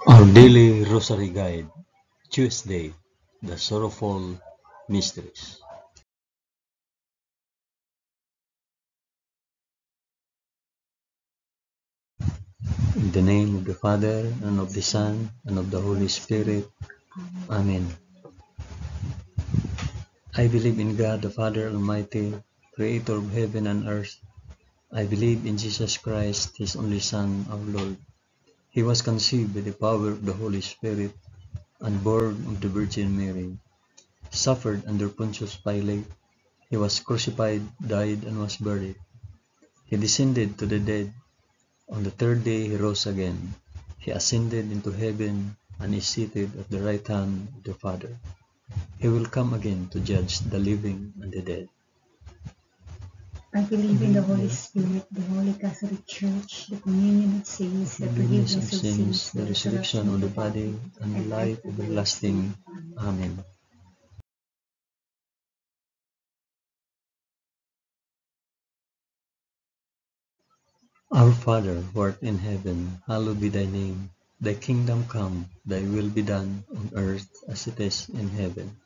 Our daily Rosary Guide, Tuesday, the Sorrowful Mysteries. In the name of the Father, and of the Son, and of the Holy Spirit. Amen. I believe in God, the Father Almighty, Creator of heaven and earth. I believe in Jesus Christ, His only Son, our Lord. He was conceived by the power of the Holy Spirit, and born of the Virgin Mary. Suffered under Pontius Pilate. He was crucified, died, and was buried. He descended to the dead. On the third day he rose again. He ascended into heaven and is seated at the right hand of the Father. He will come again to judge the living and the dead. I believe in the Holy Spirit, the Holy Catholic Church, the communion of saints, the forgiveness of sins, the resurrection of the body, and the life everlasting. Amen. Our Father, who art in heaven, hallowed be thy name. Thy kingdom come, thy will be done on earth as it is in heaven.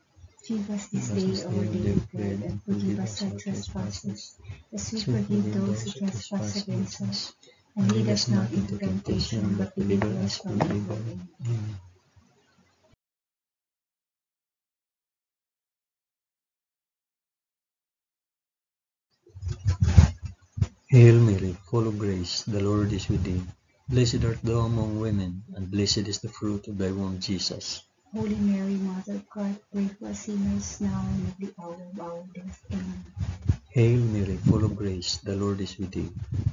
Give us this day our daily bread, and forgive us our trespasses, as we forgive those who trespass against us. And lead us not into temptation, but deliver us from evil. Amen. Hail Mary, full of grace, the Lord is with thee. Blessed art thou among women, and blessed is the fruit of thy womb, Jesus. Holy Mary, Mother of God, pray for us sinners now and at the hour of our death. Amen. Hail Mary, full of grace, the Lord is with thee.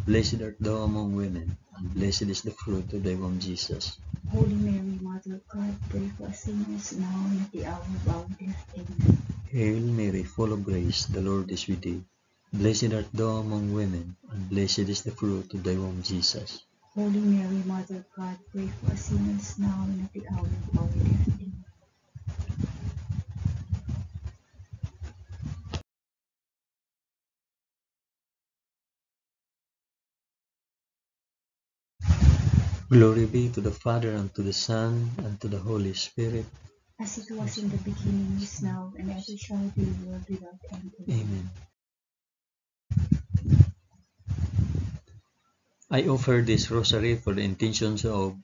Blessed art thou among women, and blessed is the fruit of thy womb, Jesus. Holy Mary, Mother of God, pray for us sinners now and at the hour of our death. Amen. Hail Mary, full of grace, the Lord is with thee. Blessed art thou among women, and blessed is the fruit of thy womb, Jesus. Holy Mary, Mother of God, pray for us sinners now and at the hour of our death. Amen. Glory be to the Father, and to the Son, and to the Holy Spirit. As it was in the beginning, is now, and ever shall be, world without end. Amen. I offer this rosary for the intentions of,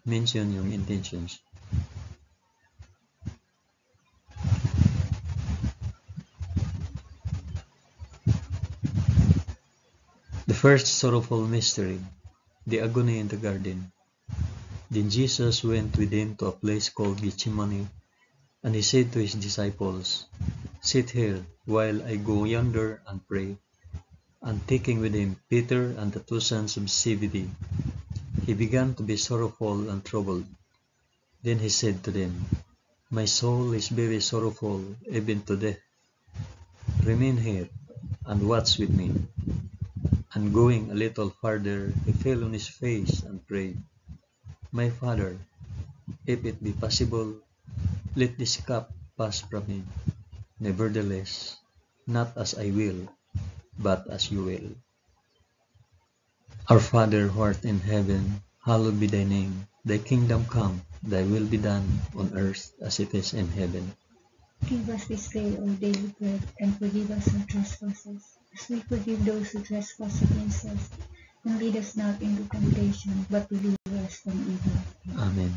mention yung intentions. The first sorrowful mystery, the agony in the garden. Then Jesus went with him to a place called Gethsemane, and he said to his disciples, "Sit here, while I go yonder and pray." And taking with him Peter and the two sons of Zebedee, he began to be sorrowful and troubled. Then he said to them, "My soul is very sorrowful, even to death. Remain here, and watch with me." And going a little farther, he fell on his face and prayed, "My Father, if it be possible, let this cup pass from me. Nevertheless, not as I will, but as you will." Our Father, who art in heaven, hallowed be thy name. Thy kingdom come, thy will be done on earth as it is in heaven. Give us this day our daily bread, and forgive us our trespasses, as we forgive those who trespass against us. And lead us not into temptation, but deliver us from evil. Amen.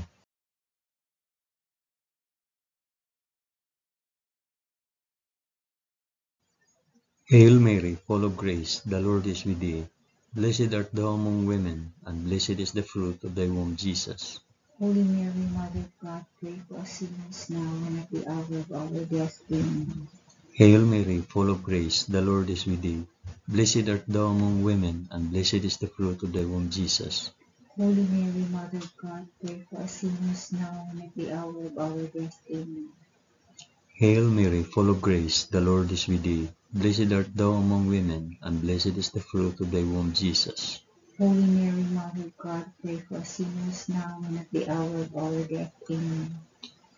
Hail Mary, full of grace, the Lord is with thee. Blessed art thou among women, and blessed is the fruit of thy womb, Jesus. Holy Mary, Mother of God, pray for us sinners now and at the hour of our death. Amen. Hail Mary, full of grace, the Lord is with thee. Blessed art thou among women, and blessed is the fruit of thy womb, Jesus. Holy Mary, Mother of God, pray for us sinners now and at the hour of our death. Amen. Hail Mary, full of grace, the Lord is with thee. Blessed art thou among women, and blessed is the fruit of thy womb, Jesus. Holy Mary, Mother of God, pray for us sinners now and at the hour of our death. Amen.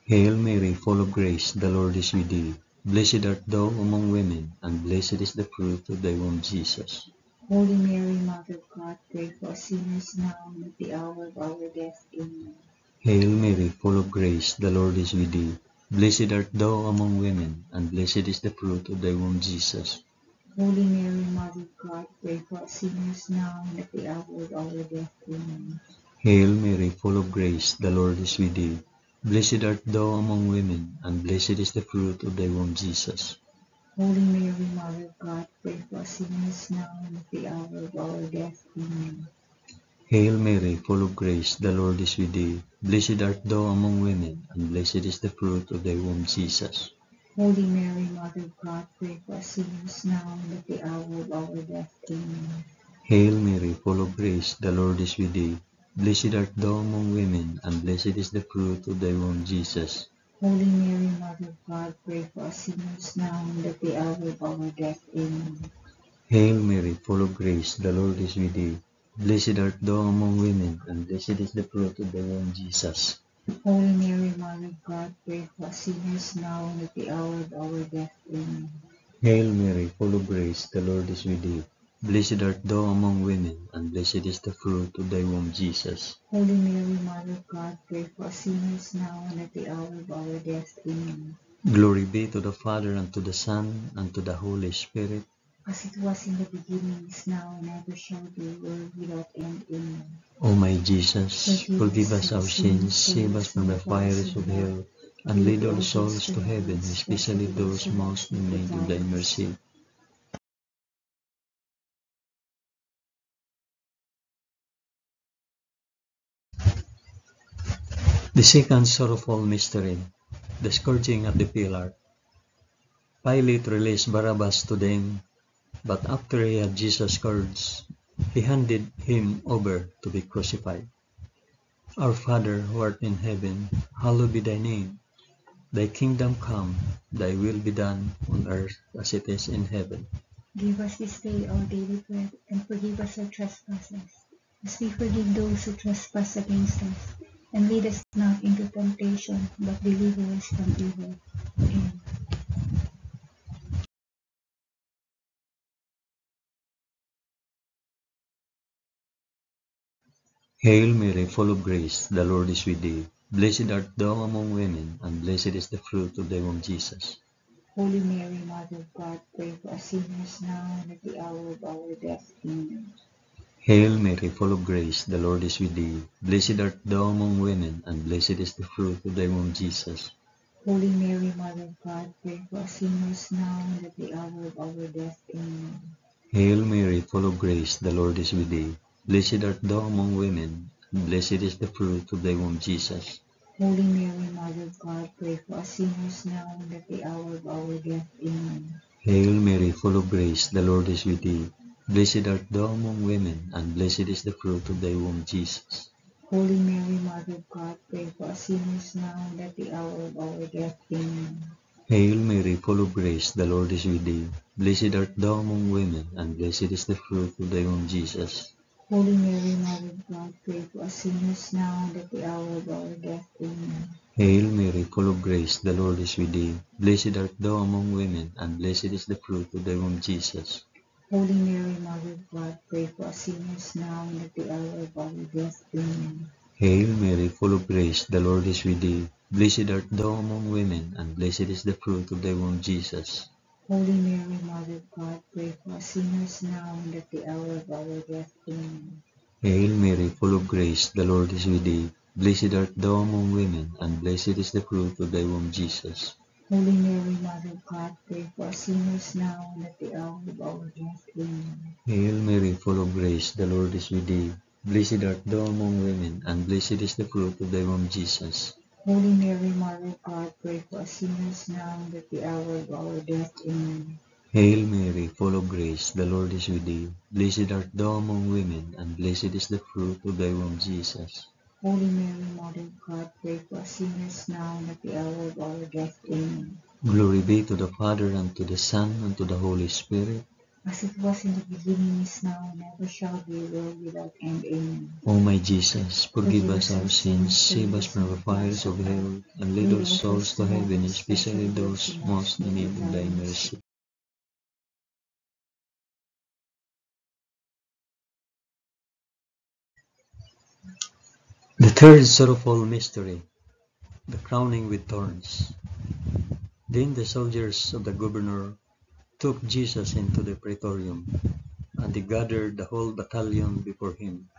Hail Mary, full of grace, the Lord is with thee. Blessed art thou among women, and blessed is the fruit of thy womb, Jesus. Holy Mary, Mother of God, pray for us sinners now and at the hour of our death. Amen. Hail Mary, full of grace, the Lord is with thee. Blessed art thou among women, and blessed is the fruit of thy womb, Jesus. Holy Mary, Mother of God, pray for us sinners now and at the hour of our death. Amen. Hail Mary, full of grace, the Lord is with thee. Blessed art thou among women, and blessed is the fruit of thy womb, Jesus. Holy Mary, Mother of God, pray for us sinners now and at the hour of our death. Amen. Hail Mary, full of grace, the Lord is with thee. Blessed art thou among women, and blessed is the fruit of thy womb, Jesus. Holy Mary, Mother of God, pray for us sinners now and at the hour of our death. Amen. Hail Mary, full of grace, the Lord is with thee. Blessed art thou among women, and blessed is the fruit of thy womb, Jesus. Holy Mary, Mother of God, pray for us sinners now and at the hour of our death. Amen. Hail Mary, full of grace, the Lord is with thee. Blessed art thou among women, and blessed is the fruit of thy womb, Jesus. Holy Mary, Mother of God, pray for us sinners now and at the hour of our death. Amen. Hail Mary, full of grace, the Lord is with thee. Blessed art thou among women, and blessed is the fruit of thy womb, Jesus. Holy Mary, Mother of God, pray for us sinners now and at the hour of our death. Amen. Glory be to the Father, and to the Son, and to the Holy Spirit. As it was in the beginning, is now, and ever shall be, world without end. Amen. O my Jesus, forgive us our sins, save us from the fires of hell, and lead all souls to heaven, especially those most in need of thy mercy. The second sorrowful mystery, the scourging at the pillar. Pilate released Barabbas to them, but after he had Jesus scourged, he handed him over to be crucified. Our Father, who art in heaven, hallowed be thy name. Thy kingdom come, thy will be done on earth as it is in heaven. Give us this day our daily bread, and forgive us our trespasses, as we forgive those who trespass against us. And lead us not into temptation, but deliver us from evil. Amen. Hail Mary, full of grace, the Lord is with thee. Blessed art thou among women, and blessed is the fruit of thy womb, Jesus. Holy Mary, Mother of God, pray for us sinners now and at the hour of our death. Amen. Hail Mary, full of grace, the Lord is with thee. Blessed art thou among women, and blessed is the fruit of thy womb, Jesus. Holy Mary, Mother of God, pray for us sinners now and at the hour of our death. Amen. Hail Mary, full of grace, the Lord is with thee. Blessed art thou among women, and blessed is the fruit of thy womb, Jesus. Holy Mary, Mother of God, pray for us sinners now and at the hour of our death. Amen. Hail Mary, full of grace, the Lord is with thee. Blessed art thou among women, and blessed is the fruit of thy womb, Jesus. Holy Mary, Mother of God, pray for us sinners now and at the hour of our death. Amen. Hail Mary, full of grace, the Lord is with thee. Blessed art thou among women, and blessed is the fruit of thy womb, Jesus. Holy Mary, Mother of God, pray for us sinners now and at the hour of our death. Amen. Hail Mary, full of grace, the Lord is with thee. Blessed art thou among women, and blessed is the fruit of thy womb, Jesus. Holy Mary, Mother of God, pray for us sinners now and at the hour of our death. Amen. Hail Mary, full of grace, the Lord is with thee. Blessed art thou among women, and blessed is the fruit of thy womb, Jesus. Holy Mary, Mother of God, pray for us sinners now and at the hour of our death. Amen. Hail Mary, full of grace, the Lord is with thee. Blessed art thou among women, and blessed is the fruit of thy womb, Jesus. Holy Mary, Mother of God, pray for us sinners now and at the hour of our death. Amen. Hail Mary, full of grace, the Lord is with thee. Blessed art thou among women, and blessed is the fruit of thy womb, Jesus. Holy Mary, Mother of God, pray for us sinners now and at the hour of our death. Amen. Hail Mary, full of grace, the Lord is with thee. Blessed art thou among women, and blessed is the fruit of thy womb, Jesus. Holy Mary, Mother of God, pray for us sinners now and at the hour of our death. Amen. Glory be to the Father, and to the Son, and to the Holy Spirit. As it was in the beginning, is now, and ever shall be, world without end. Amen. O my Jesus, forgive us our sins, save us from the fires of hell, and lead all souls to heaven, especially those most in need of thy mercy. The third sorrowful mystery, the crowning with thorns. Then the soldiers of the governor took Jesus into the praetorium, and they gathered the whole battalion before him.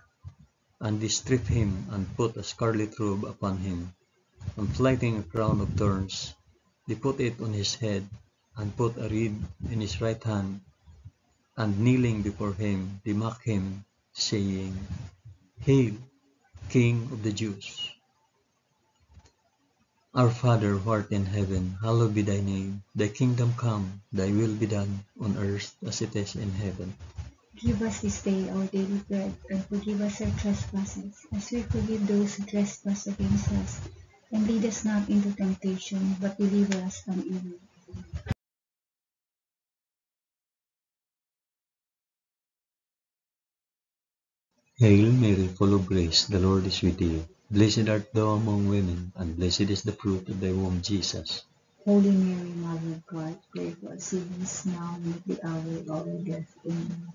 And they stripped him and put a scarlet robe upon him, and plighting a crown of thorns, they put it on his head, and put a reed in his right hand, and kneeling before him, they mocked him, saying, Hail, King of the Jews! Our Father who art in heaven, hallowed be thy name. Thy kingdom come, thy will be done, on earth as it is in heaven. Give us this day our daily bread, and forgive us our trespasses, as we forgive those who trespass against us. And lead us not into temptation, but deliver us from evil. Hail Mary, full of grace, the Lord is with thee. Blessed art thou among women, and blessed is the fruit of thy womb, Jesus. Holy Mary, Mother of God, pray for us sinners now and at the hour of our death. Amen.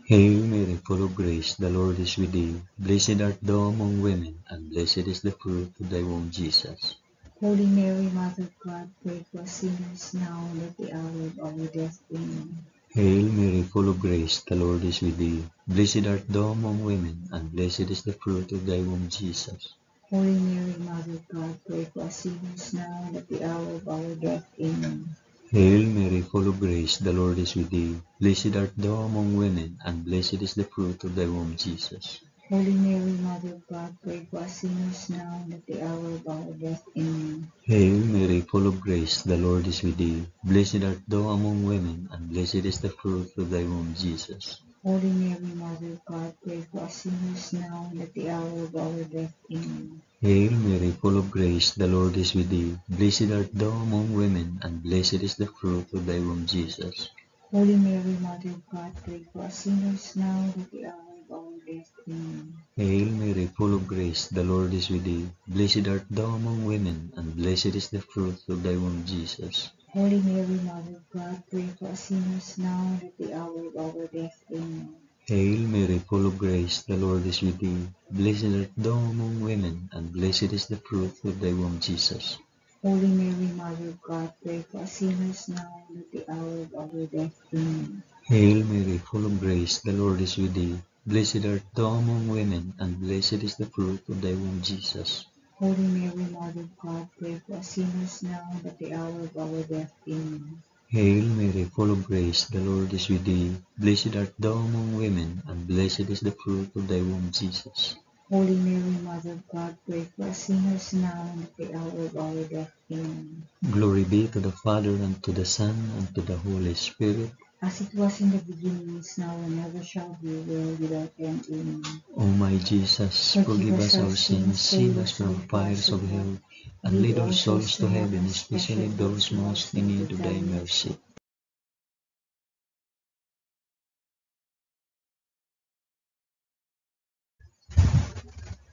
Hail Mary, full of grace, the Lord is with thee. Blessed art thou among women, and blessed is the fruit of thy womb, Jesus. Holy Mary, Mother of God, pray for us sinners now and at the hour of our death. Amen. Hail Mary, full of grace, the Lord is with thee. Blessed art thou among women, and blessed is the fruit of thy womb, Jesus. Holy Mary, Mother of God, pray for us sinners now and at the hour of our death. Amen. Hail Mary, full of grace, the Lord is with thee. Blessed art thou among women, and blessed is the fruit of thy womb, Jesus. Holy Mary, Mother of God, pray for us sinners now and at the hour of our death. Amen. Hail Mary, full of grace, the Lord is with thee. Blessed art thou among women, and blessed is the fruit of thy womb, Jesus. Holy Mary, Mother of God, pray for us sinners now and at the hour of our death. Amen. Hail Mary, full of grace, the Lord is with thee. Blessed art thou among women, and blessed is the fruit of thy womb, Jesus. Holy Mary, Mother of God, pray for us sinners now and at the hour of our death. Amen. Hail Mary, full of grace, the Lord is with thee. Blessed art thou among women, and blessed is the fruit of thy womb, Jesus. Holy Mary, Mother of God, pray for us sinners now and at the hour of our death. Amen. Hail Mary, full of grace, the Lord is with thee. Blessed art thou among women, and blessed is the fruit of thy womb, Jesus. Holy Mary, Mother of God, pray for us sinners now and at the hour of our death. Amen. Hail Mary, full of grace, the Lord is with thee. Blessed art thou among women, and blessed is the fruit of thy womb, Jesus. Holy Mary, Mother of God, pray for us sinners now and at the hour of our death. Amen. Hail Mary, full of grace, the Lord is with thee. Blessed art thou among women, and blessed is the fruit of thy womb, Jesus. Holy Mary, Mother of God, pray for us sinners now and at the hour of our death. Amen. Glory be to the Father, and to the Son, and to the Holy Spirit. As it was in the beginning, is now, and ever shall be, world without end. Amen. O my Jesus, forgive us our sins, save us from the fires of hell, and lead all souls to heaven, especially those most in need of thy mercy.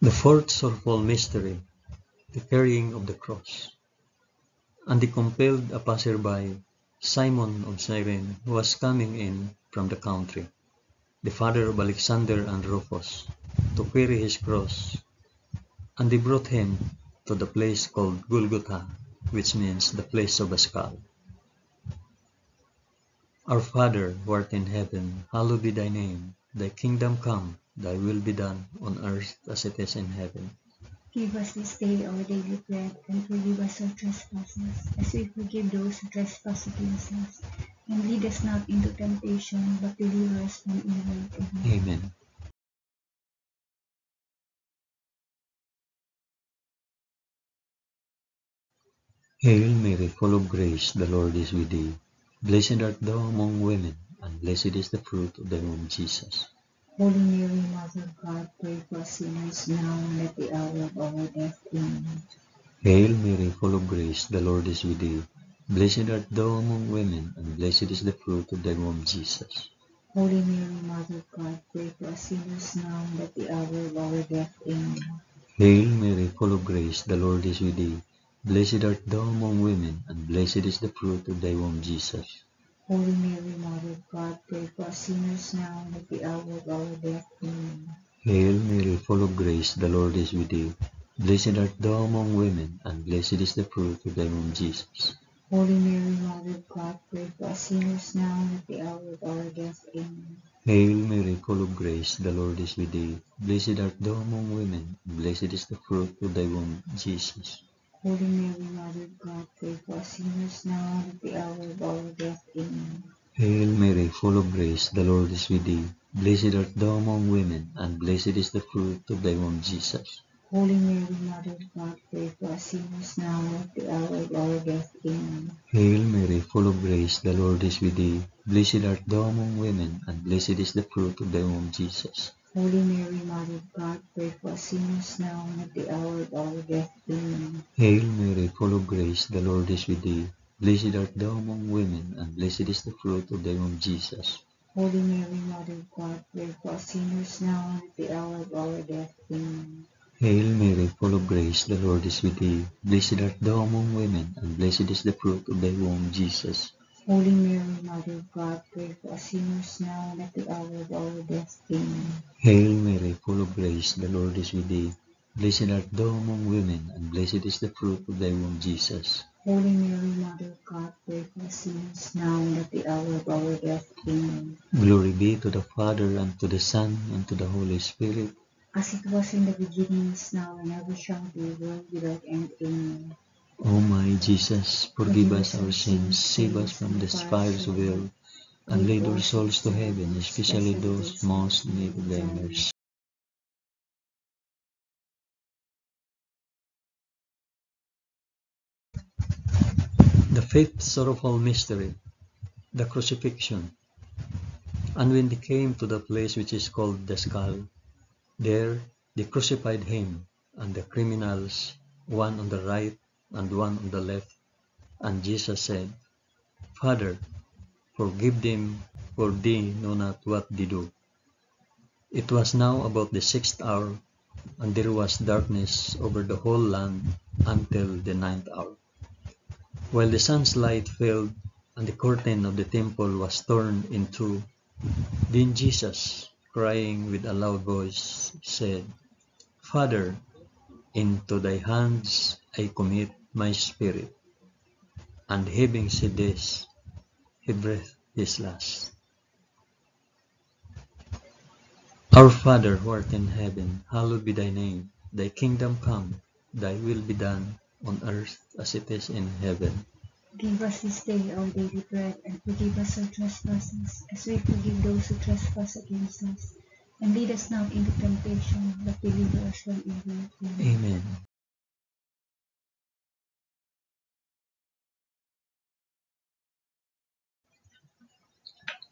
The fourth sorrowful mystery, the carrying of the cross. And they compelled a passerby, Simon of Cyrene, who was coming in from the country, the father of Alexander and Rufus, to carry his cross. And they brought him to the place called Golgotha, which means the place of a skull. Our Father, who art in heaven, hallowed be thy name. Thy kingdom come, thy will be done, on earth as it is in heaven. Give us this day our daily bread, and forgive us our trespasses, as we forgive those who trespass against us. And lead us not into temptation, but deliver us from evil. Amen. Amen. Hail Mary, full of grace, the Lord is with thee. Blessed art thou among women, and blessed is the fruit of thy womb, Jesus. Holy Mary, Mother of God, pray for us sinners now and at the hour of our death. Amen. Hail Mary, full of grace, the Lord is with thee. Blessed art thou among women, and blessed is the fruit of thy womb, Jesus. Holy Mary, Mother of God, pray for us sinners now and at the hour of our death. Amen. Hail Mary, full of grace, the Lord is with thee. Blessed art thou among women, and blessed is the fruit of thy womb, Jesus. Holy Mary, Mother of God, pray for us sinners now and at the hour of our death. Amen. Hail Mary, full of grace, the Lord is with thee. Blessed art thou among women, and blessed is the fruit of thy womb, Jesus. Holy Mary, Mother of God, pray for us sinners now and at the hour of our death. Amen. Hail Mary, full of grace, the Lord is with thee. Blessed art thou among women, and blessed is the fruit of thy womb, Jesus. Holy Mary, Mother of God, pray for us sinners now and at the hour of our death. Amen. Hail Mary, full of grace, the Lord is with thee. Blessed art thou among women, and blessed is the fruit of thy womb, Jesus. Holy Mary, Mother of God, pray for us sinners now and at the hour of our death. Amen. Hail Mary, full of grace, the Lord is with thee. Blessed art thou among women, and blessed is the fruit of thy womb, Jesus. Holy Mary, Mother of God, pray for us sinners now and at the hour of our death. Amen. Hail Mary, full of grace, the Lord is with thee. Blessed art thou among women, and blessed is the fruit of thy womb, Jesus. Holy Mary, Mother of God, pray for us sinners now and at the hour of our death. Amen. Hail Mary, full of grace, the Lord is with thee. Blessed art thou among women, and blessed is the fruit of thy womb, Jesus. Holy Mary, Mother of God, pray for us sinners now and at the hour of our death. Amen. Hail Mary, full of grace, the Lord is with thee. Blessed art thou among women, and blessed is the fruit of thy womb, Jesus. Holy Mary, Mother of God, pray for us sinners now and at the hour of our death. Amen. Glory be to the Father, and to the Son, and to the Holy Spirit. As it was in the beginning, is now, and ever shall be, world without end. Amen. O my Jesus, forgive us our sins, save us from the fires of hell, and lead our souls to heaven, especially those most in need of thy mercy. The fifth sorrowful mystery, the crucifixion. And when they came to the place which is called the Skull, there they crucified him, and the criminals, one on the right and one on the left. And Jesus said, Father, forgive them, for they know not what they do. It was now about the 6th hour, and there was darkness over the whole land until the 9th hour. While the sun's light failed, and the curtain of the temple was torn in two, then Jesus, crying with a loud voice, said, Father, into thy hands I commit my spirit. And having said this, he breathed his last. Our Father who art in heaven, hallowed be thy name. Thy kingdom come, thy will be done, on earth as it is in heaven. Give us this day our daily bread, and forgive us our trespasses, as we forgive those who trespass against us. And lead us not into temptation, but deliver us from evil. Amen. Amen.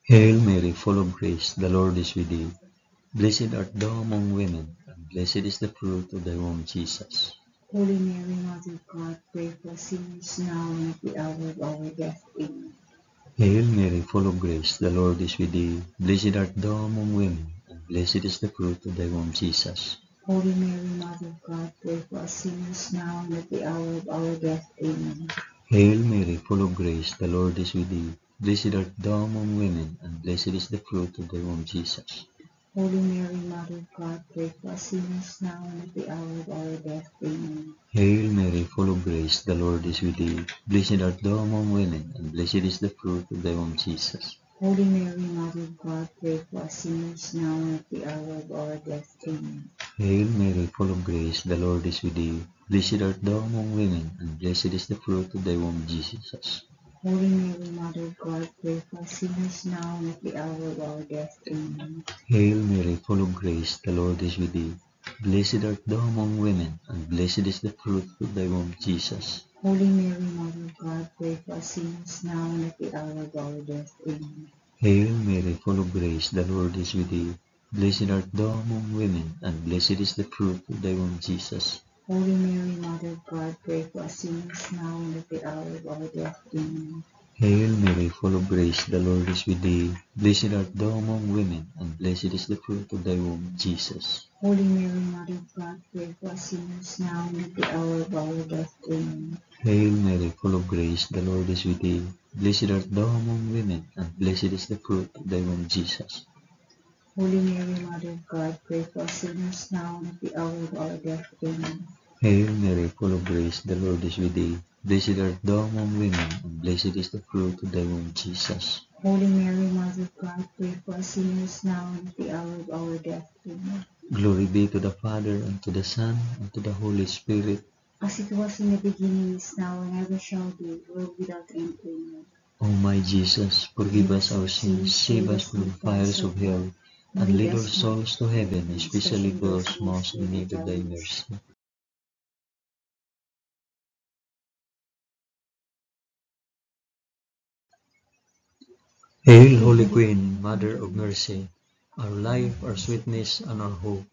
Hail Mary, full of grace, the Lord is with thee. Blessed art thou among women, and blessed is the fruit of thy womb, Jesus. Holy Mary, Mother of God, pray for us sinners now and at the hour of our death. Amen. Hail Mary, full of grace, the Lord is with thee. Blessed art thou among women, and blessed is the fruit of thy womb, Jesus. Holy Mary, Mother of God, pray for us sinners now and at the hour of our death. Amen. Hail Mary, full of grace, the Lord is with thee. Blessed art thou among women, and blessed is the fruit of thy womb, Jesus. Holy Mary, Mother of God, pray for us sinners now and at the hour of our death. Amen. Hail Mary, full of grace, the Lord is with thee. Blessed art thou among women, and blessed is the fruit of thy womb, Jesus. Holy Mary, Mother of God, pray for us sinners now and at the hour of our death. Amen. Hail Mary, full of grace, the Lord is with thee. Blessed art thou among women, and blessed is the fruit of thy womb, Jesus. Holy Mary, Mother of God, pray for us sinners now and at the hour of our death. Amen. Hail Mary, full of grace, the Lord is with thee. Blessed art thou among women, and blessed is the fruit of thy womb, Jesus. Holy Mary, Mother of God, pray for us sinners now and at the hour of our death. Amen. Hail Mary, full of grace, the Lord is with thee. Blessed art thou among women, and blessed is the fruit of thy womb, Jesus. Holy Mary, Mother of God, pray for us sinners now and at the hour of our death. Amen. Hail Mary, full of grace, the Lord is with thee. Blessed art thou among women, and blessed is the fruit of thy womb, Jesus. Holy Mary, Mother of God, pray for us sinners now and at the hour of our death. Amen. Hail Mary, full of grace, the Lord is with thee. Blessed art thou among women, and blessed is the fruit of thy womb, Jesus. Holy Mary, Mother of God, pray for us sinners now and at the hour of our death. Amen. Hail Mary, full of grace, the Lord is with thee. Blessed art thou among women, and blessed is the fruit of thy womb, Jesus. Holy Mary, Mother of God, pray for us sinners now and at the hour of our death. Amen. Glory be to the Father, and to the Son, and to the Holy Spirit. As it was in the beginning, is now, and ever shall be, world without end. Amen. O my Jesus, forgive us our sins, save us from the fires of hell, and lead all souls to heaven, especially those most in need of thy mercy. Hail, Holy Queen, Mother of Mercy, our life, our sweetness, and our hope.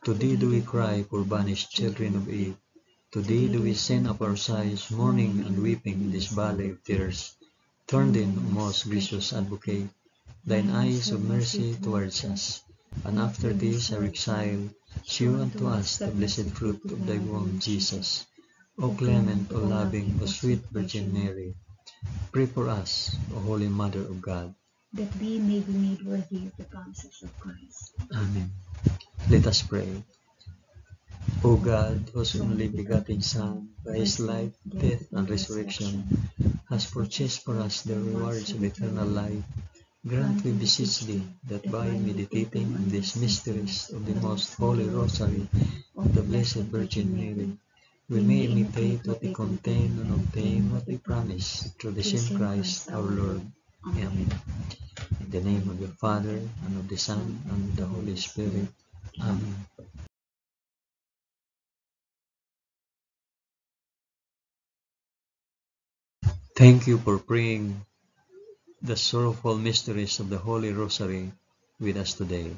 To thee do we cry, poor banished children of Eve. To thee do we send up our sighs, mourning and weeping in this valley of tears. Turn then, O most gracious Advocate, thine eyes of mercy towards us, and after this our exile, shew unto us the blessed fruit of thy womb, Jesus. O clement, O loving, O sweet Virgin Mary, pray for us, O Holy Mother of God, that we may be made worthy of the promises of Christ. Amen. Let us pray. O God, whose only begotten Son, by his life, death, and resurrection, has purchased for us the rewards of eternal life, grant, we beseech thee, that by meditating on these mysteries of the most holy Rosary of the Blessed Virgin Mary, we may imitate what they contain and obtain what they promise, through the same Christ our Lord. Amen. In the name of the Father, and of the Son, and of the Holy Spirit. Amen. Thank you for praying the sorrowful mysteries of the Holy Rosary with us today.